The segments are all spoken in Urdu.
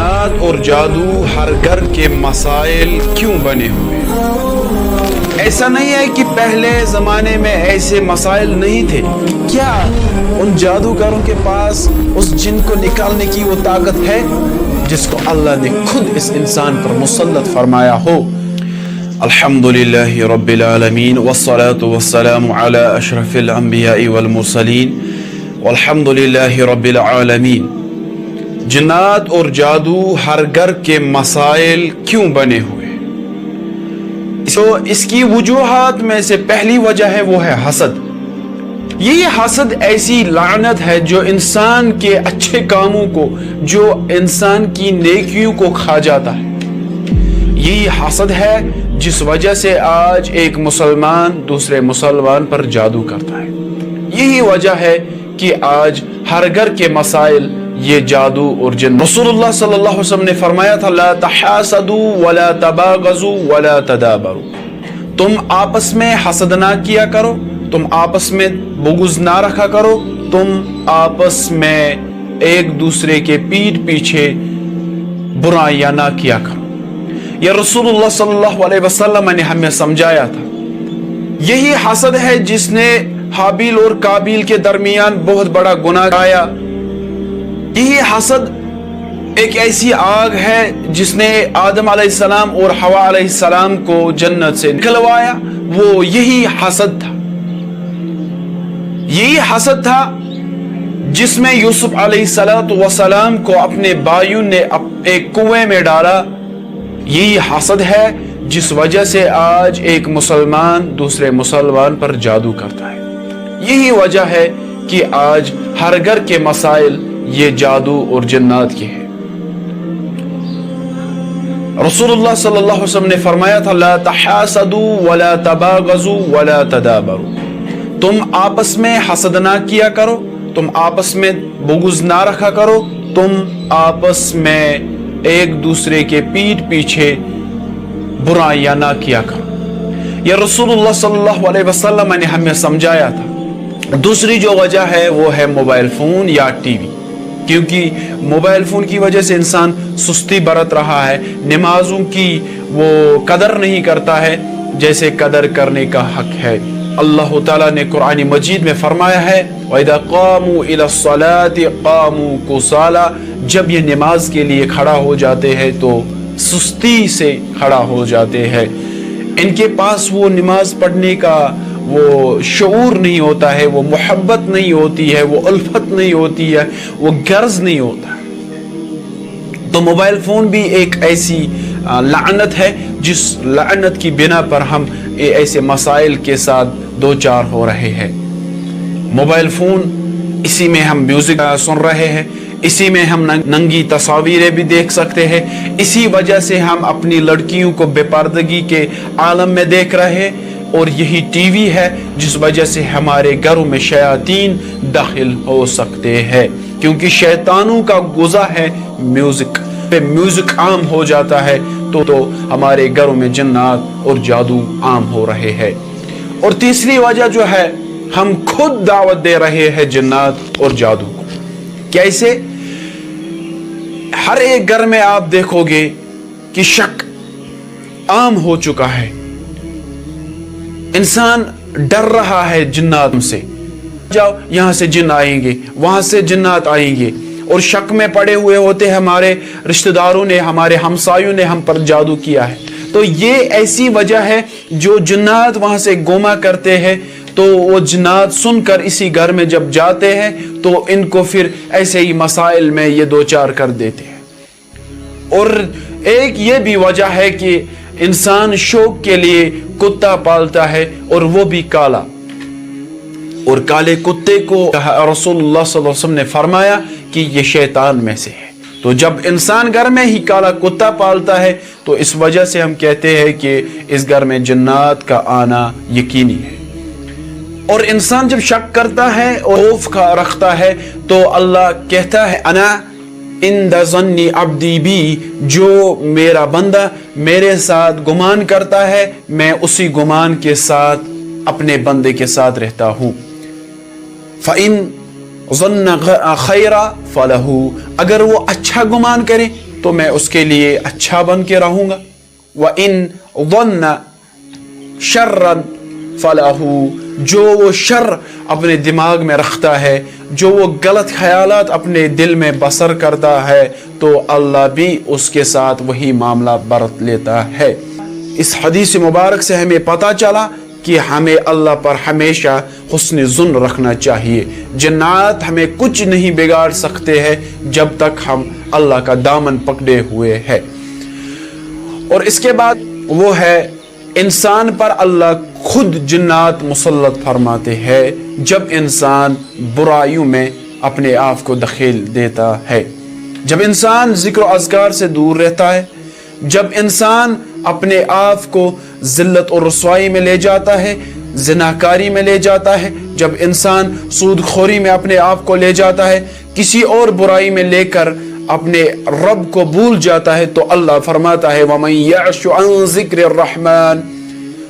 جنات اور جادو ہر گھر کے مسائل کیوں بنے ہوئے ہیں؟ ایسا نہیں ہے کہ پہلے زمانے میں ایسے مسائل نہیں تھے. کیا ان جادوگروں کے پاس اس جن کو نکالنے کی وہ طاقت ہے جس کو اللہ نے خود اس انسان پر مسلط فرمایا ہو؟ الحمدللہ رب العالمین والصلاة والسلام علی اشرف الانبیاء والمرسلین والحمدللہ رب العالمین. جنات اور جادو ہر گھر کے مسائل کیوں بنے ہوئے؟ تو اس کی وجوہات میں سے پہلی وجہ ہے وہ ہے حسد. یہ حسد ایسی لعنت ہے جو انسان کے اچھے کاموں کو، جو انسان کی نیکیوں کو کھا جاتا ہے. یہی حسد ہے جس وجہ سے آج ایک مسلمان دوسرے مسلمان پر جادو کرتا ہے. یہی وجہ ہے کہ آج ہر گھر کے مسائل یہ جادو اور جن. رسول اللہ صلی اللہ علیہ وسلم نے فرمایا تھا لا تحاسدوا ولا تباغضوا ولا تدابروا. تم آپس میں حسد نہ کیا کرو، تم آپس میں بغض نہ رکھا کرو، تم آپس میں ایک دوسرے کے پیٹھ پیچھے برائیاں نہ کیا کرو. یہ رسول اللہ صلی اللہ علیہ وسلم نے ہمیں سمجھایا تھا. یہی حسد ہے جس نے حابیل اور قابیل کے درمیان بہت بڑا گناہ کیا. یہی حسد ایک ایسی آگ ہے جس نے آدم علیہ السلام اور حوا علیہ السلام کو جنت سے نکلوایا. وہ یہی حسد تھا. یہی حسد تھا جس میں یوسف علیہ السلام کو اپنے بھائیوں نے ایک کنویں میں ڈالا. یہی حسد ہے جس وجہ سے آج ایک مسلمان دوسرے مسلمان پر جادو کرتا ہے. یہی وجہ ہے کہ آج ہر گھر کے مسائل یہ جادو اور جنات کے ہیں. رسول اللہ صلی اللہ علیہ وسلم نے فرمایا تھا لا تحاسدوا ولا تباغضوا ولا تدابروا. تم آپس میں حسد نہ کیا کرو، تم آپس میں بغض نہ رکھا کرو، تم آپس میں ایک دوسرے کے پیٹھ پیچھے برائیاں نہ کیا کرو. یہ رسول اللہ صلی اللہ علیہ وسلم نے ہمیں سمجھایا تھا. دوسری جو وجہ ہے وہ ہے موبائل فون یا ٹی وی. کیونکہ موبائل فون کی وجہ سے انسان سستی برت رہا ہے، نمازوں کی وہ قدر نہیں کرتا ہے جیسے قدر کرنے کا حق ہے. اللہ تعالیٰ نے قرآن مجید میں فرمایا ہے وَإِذَا قَامُوا إِلَى الصَّلَاةِ قَامُوا كُسَالَىٰ. جب یہ نماز کے لیے کھڑا ہو جاتے ہیں تو سستی سے کھڑا ہو جاتے ہیں. ان کے پاس وہ نماز پڑھنے کا وہ شعور نہیں ہوتا ہے، وہ محبت نہیں ہوتی ہے، وہ الفت نہیں ہوتی ہے، وہ غرض نہیں ہوتا. تو موبائل فون بھی ایک ایسی لعنت ہے جس لعنت کی بنا پر ہم ایسے مسائل کے ساتھ دو چار ہو رہے ہیں. موبائل فون، اسی میں ہم میوزک سن رہے ہیں، اسی میں ہم ننگی تصاویریں بھی دیکھ سکتے ہیں، اسی وجہ سے ہم اپنی لڑکیوں کو بے پردگی کے عالم میں دیکھ رہے ہیں. اور یہی ٹی وی ہے جس وجہ سے ہمارے گھروں میں شیاطین داخل ہو سکتے ہیں. کیونکہ شیطانوں کا غذا ہے میوزک. پہ میوزک عام ہو جاتا ہے تو ہمارے گھروں میں جنات اور جادو عام ہو رہے ہیں. اور تیسری وجہ جو ہے ہم خود دعوت دے رہے ہیں جنات اور جادو کو. کیسے؟ ہر ایک گھر میں آپ دیکھو گے کہ شک عام ہو چکا ہے. انسان ڈر رہا ہے جنات سے. جاؤ یہاں سے جن آئیں گے، وہاں سے جنات آئیں گے، اور شک میں پڑے ہوئے ہوتے ہمارے رشتہ داروں نے، ہمارے ہمسایوں نے ہم پر جادو کیا ہے. تو یہ ایسی وجہ ہے جو جنات وہاں سے گما کرتے ہیں. تو وہ جنات سن کر اسی گھر میں جب جاتے ہیں تو ان کو پھر ایسے ہی مسائل میں یہ دو چار کر دیتے ہیں. اور ایک یہ بھی وجہ ہے کہ انسان شوق کے لیے کتا پالتا ہے، اور وہ بھی کالا. اور کالے کتے کو رسول اللہ صلی اللہ علیہ وسلم نے فرمایا کہ یہ شیطان میں سے ہے. تو جب انسان گھر میں ہی کالا کتا پالتا ہے تو اس وجہ سے ہم کہتے ہیں کہ اس گھر میں جنات کا آنا یقینی ہے. اور انسان جب شک کرتا ہے اور خوف رکھتا ہے تو اللہ کہتا ہے انا عند ظن عبدی بی. جو میرا بندہ میرے ساتھ گمان کرتا ہے میں اسی گمان کے ساتھ اپنے بندے کے ساتھ رہتا ہوں. فَإِن ظن خیرا فلہ. اگر وہ اچھا گمان کرے تو میں اس کے لیے اچھا بن کے رہوں گا. وَإِن ظَنَّ شَرًّا فَلَهُ، جو وہ شر اپنے دماغ میں رکھتا ہے، جو وہ غلط خیالات اپنے دل میں بسر کرتا ہے، تو اللہ بھی اس کے ساتھ وہی معاملہ برت لیتا ہے. اس حدیث مبارک سے ہمیں پتہ چلا کہ ہمیں اللہ پر ہمیشہ حسن ظن رکھنا چاہیے. جنات ہمیں کچھ نہیں بگاڑ سکتے ہیں جب تک ہم اللہ کا دامن پکڑے ہوئے ہیں. اور اس کے بعد وہ ہے انسان پر اللہ خود جنات مسلط فرماتے ہیں جب انسان برائیوں میں اپنے آپ کو دخیل دیتا ہے، جب انسان ذکر و اذکار سے دور رہتا ہے، جب انسان اپنے آپ کو ذلت اور رسوائی میں لے جاتا ہے، زناکاری میں لے جاتا ہے، جب انسان سود خوری میں اپنے آپ کو لے جاتا ہے، کسی اور برائی میں لے کر اپنے رب کو بھول جاتا ہے، تو اللہ فرماتا ہے وَمَن يَعْشُ عَن ذِكْرِ الرَّحْمَنِ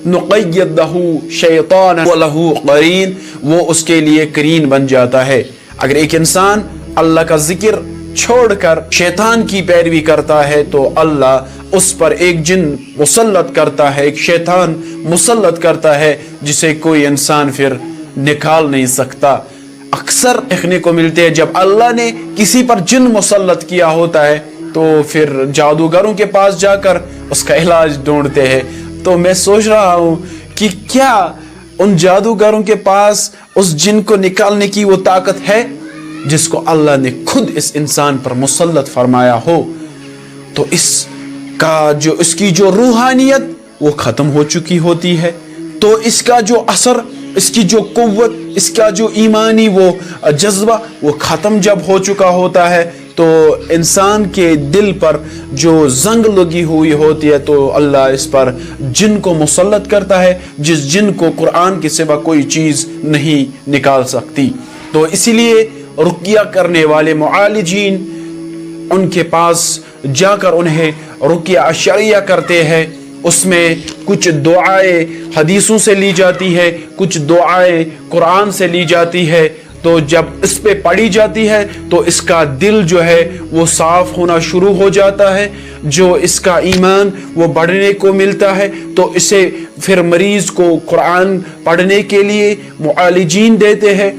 نُقَيِّضْ لَهُ شَيْطَانًا وَلَهُ قَرِينٌ، وہ اس کے لیے قرین بن جاتا ہے. اگر ایک انسان اللہ کا ذکر چھوڑ کر شیطان کی پیروی کرتا ہے تو اللہ اس پر ایک جن مسلط کرتا ہے، ایک شیطان مسلط کرتا ہے جسے کوئی انسان پھر نکال نہیں سکتا. اکثر دیکھنے کو ملتے ہیں جب اللہ نے کسی پر جن مسلط کیا ہوتا ہے تو پھر جادوگروں کے پاس جا کر اس کا علاج ڈھونڈتے ہیں. تو میں سوچ رہا ہوں کہ کیا ان جادوگروں کے پاس اس جن کو نکالنے کی وہ طاقت ہے جس کو اللہ نے خود اس انسان پر مسلط فرمایا ہو؟ تو اس کی جو روحانیت وہ ختم ہو چکی ہوتی ہے، تو اس کا جو اثر، اس کی جو قوت، اس کا جو ایمانی وہ جذبہ وہ ختم جب ہو چکا ہوتا ہے، تو انسان کے دل پر جو زنگ لگی ہوئی ہوتی ہے تو اللہ اس پر جن کو مسلط کرتا ہے، جس جن کو قرآن کے سوا کوئی چیز نہیں نکال سکتی. تو اسی لیے رقیہ کرنے والے معالجین ان کے پاس جا کر انہیں رقیہ شرعیہ کرتے ہیں. اس میں کچھ دعائیں حدیثوں سے لی جاتی ہے، کچھ دعائیں قرآن سے لی جاتی ہے. تو جب اس پہ پڑھی جاتی ہے تو اس کا دل جو ہے وہ صاف ہونا شروع ہو جاتا ہے، جو اس کا ایمان وہ بڑھنے کو ملتا ہے. تو اسے پھر مریض کو قرآن پڑھنے کے لیے معالجین دیتے ہیں.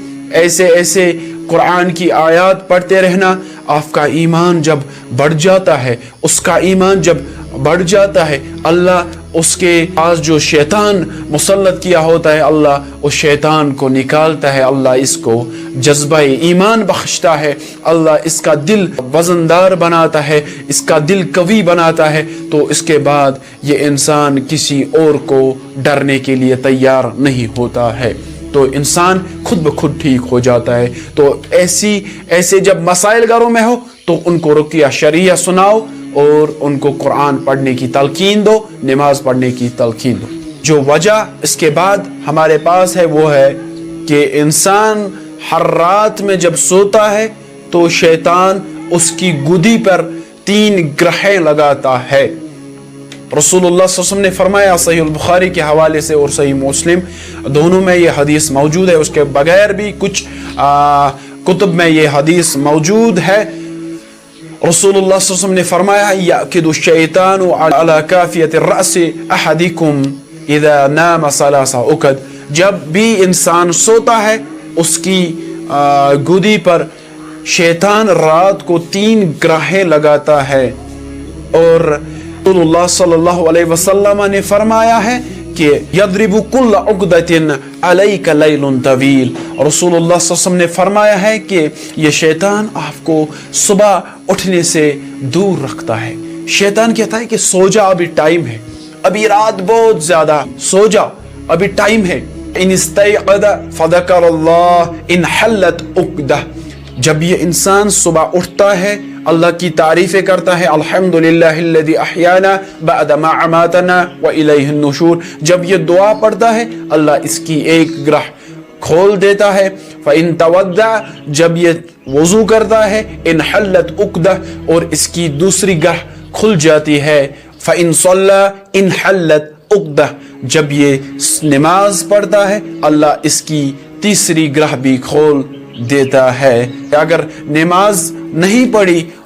ایسے قرآن کی آیات پڑھتے رہنا. آپ کا ایمان جب بڑھ جاتا ہے، اس کا ایمان جب بڑھ جاتا ہے، اللہ اس کے پاس جو شیطان مسلط کیا ہوتا ہے اللہ اس شیطان کو نکالتا ہے. اللہ اس کو جذبہ ایمان بخشتا ہے، اللہ اس کا دل وزندار بناتا ہے، اس کا دل قوی بناتا ہے. تو اس کے بعد یہ انسان کسی اور کو ڈرنے کے لیے تیار نہیں ہوتا ہے، تو انسان خود بخود ٹھیک ہو جاتا ہے. تو ایسے جب مسائل گھروں میں ہو تو ان کو رقیہ شرعیہ سناؤ اور ان کو قرآن پڑھنے کی تلقین دو، نماز پڑھنے کی تلقین دو. جو وجہ اس کے بعد ہمارے پاس ہے وہ ہے کہ انسان ہر رات میں جب سوتا ہے تو شیطان اس کی گدی پر 3 گرہیں لگاتا ہے. رسول اللہ صلی اللہ علیہ وسلم نے فرمایا، صحیح البخاری کے حوالے سے اور صحیح مسلم دونوں میں یہ حدیث موجود ہے، اس کے بغیر بھی کچھ کتب میں یہ حدیث موجود ہے. رسول اللہ صلی اللہ علیہ وسلم نے فرمایا یأکد الشیطان علی کافیت الرأس احدکم اذا نام 3 عقد. جب بھی انسان سوتا ہے اس کی گودی پر شیطان رات کو 3 گرہیں لگاتا ہے. اور رسول اللہ صلی اللہ علیہ وسلم نے فرمایا ہے کہ یضرب کل عقدۃ علیک لیل طویل. رسول اللہ صلی اللہ علیہ وسلم نے فرمایا ہے کہ یہ شیطان آپ کو صبح اٹھنے سے دور رکھتا ہے. شیطان کہتا ہے کہ سو جا، ابھی ٹائم ہے، ابھی رات بہت زیادہ، سو جا، ابھی ٹائم ہے. ان استيقظ فذكر الله انحلت عقدہ. جب یہ انسان صبح اٹھتا ہے اللہ کی تعریفیں کرتا ہے، الحمدللہ الذی احیانا بعد ما اماتنا والیہ النشور. جب یہ دعا پڑھتا ہے اللہ اس کی ایک گرہ کھول دیتا ہے. فإن تودع، جب یہ وضو کرتا ہے، انحلت عقدہ، اور اس کی دوسری گرہ کھل جاتی ہے. فإن صلى انحلت عقدہ، جب یہ نماز پڑھتا ہے اللہ اس کی تیسری گرہ بھی کھول دیتا ہے. اگر نماز نہیں پڑھی